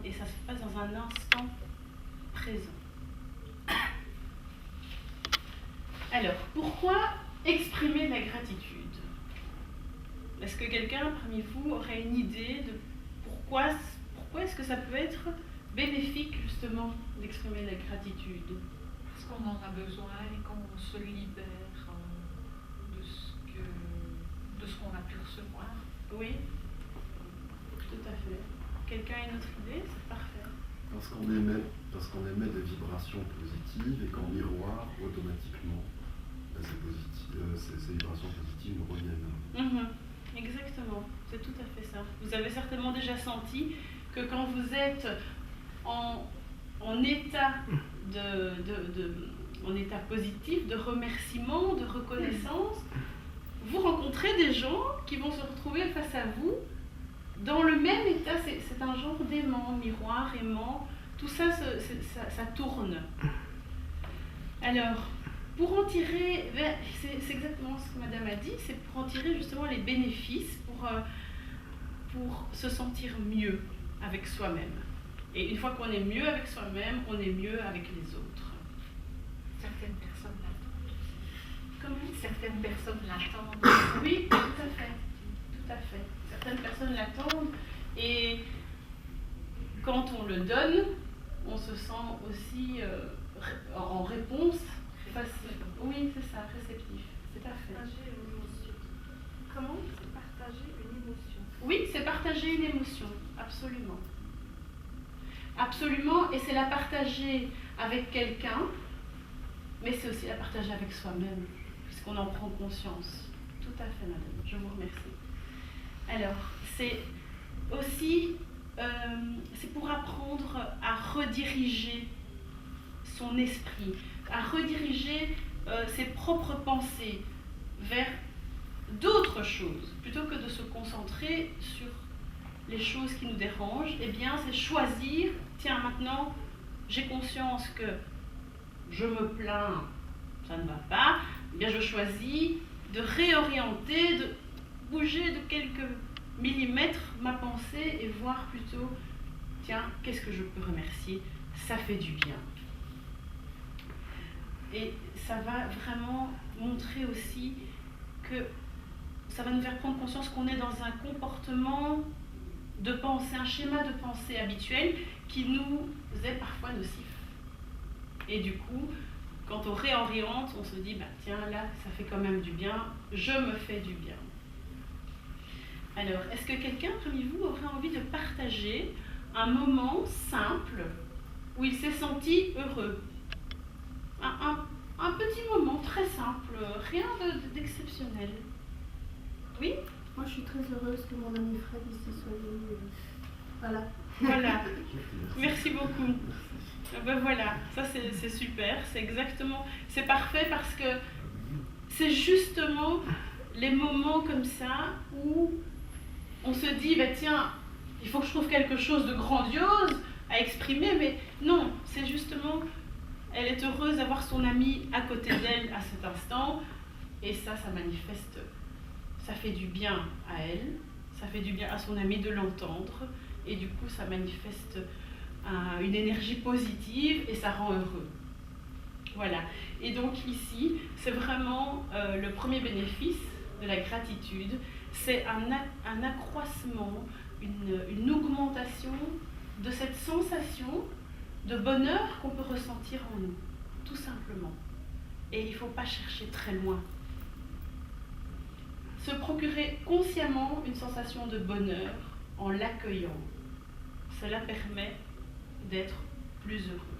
et ça se passe dans un instant présent. Alors, pourquoi exprimer la gratitude? Est-ce que quelqu'un parmi vous aurait une idée de pourquoi est-ce que ça peut être bénéfique justement d'exprimer la gratitude? Parce qu'on en a besoin et qu'on se libère de ce qu'on a pu recevoir. Oui, tout à fait. Quelqu'un a une autre idée? C'est parfait. Parce qu'on émet des vibrations positives et qu'en miroir, automatiquement, ces vibrations positives nous reviennent. Exactement, c'est tout à fait ça. Vous avez certainement déjà senti que quand vous êtes en état en état positif, de remerciement, de reconnaissance, vous rencontrez des gens qui vont se retrouver face à vous dans le même état. C'est un genre d'aimant, miroir, aimant, tout ça, ça tourne. Alors, pour en tirer, c'est exactement ce que Madame a dit, c'est pour en tirer justement les bénéfices, pour se sentir mieux avec soi-même. Et une fois qu'on est mieux avec soi-même, on est mieux avec les autres. Certaines personnes l'attendent. Comment? Certaines personnes l'attendent. Oui, tout à fait. Tout à fait. Certaines personnes l'attendent et quand on le donne, on se sent aussi en réponse. Oui, c'est ça, réceptif. C'est à fait. Partager une émotion. Comment? C'est partager une émotion. Oui, c'est partager une émotion, absolument. Absolument, et c'est la partager avec quelqu'un, mais c'est aussi la partager avec soi-même, puisqu'on en prend conscience. Tout à fait, madame, je vous remercie. Alors, c'est aussi, c'est pour apprendre à rediriger son esprit, à rediriger ses propres pensées vers d'autres choses, plutôt que de se concentrer sur les choses qui nous dérangent. Eh bien, c'est choisir, tiens, maintenant, j'ai conscience que je me plains, ça ne va pas, eh bien, je choisis de réorienter, de bouger de quelques millimètres ma pensée et voir plutôt, tiens, qu'est-ce que je peux remercier? Ça fait du bien. Et ça va vraiment montrer aussi que ça va nous faire prendre conscience qu'on est dans un comportement de pensée, un schéma de pensée habituel qui nous est parfois nocif. Et du coup, quand on réoriente, on se dit, bah, tiens, là, ça fait quand même du bien, je me fais du bien. Alors, est-ce que quelqu'un parmi vous aurait envie de partager un moment simple où il s'est senti heureux? Un petit moment très simple, rien d'exceptionnel. Oui? Moi, je suis très heureuse que mon ami Fred ici soit venu. Voilà. Voilà. Merci beaucoup. Ben voilà, ça c'est super, c'est exactement, c'est parfait parce que c'est justement les moments comme ça où on se dit, ben tiens, il faut que je trouve quelque chose de grandiose à exprimer, mais non, c'est justement, elle est heureuse d'avoir son ami à côté d'elle à cet instant, et ça manifeste, ça fait du bien à elle, ça fait du bien à son ami de l'entendre, et du coup ça manifeste une énergie positive et ça rend heureux. Voilà. Et donc ici, c'est vraiment le premier bénéfice de la gratitude, c'est un accroissement, une augmentation de cette sensation de bonheur qu'on peut ressentir en nous, tout simplement. Et il ne faut pas chercher très loin. Se procurer consciemment une sensation de bonheur en l'accueillant, cela permet d'être plus heureux.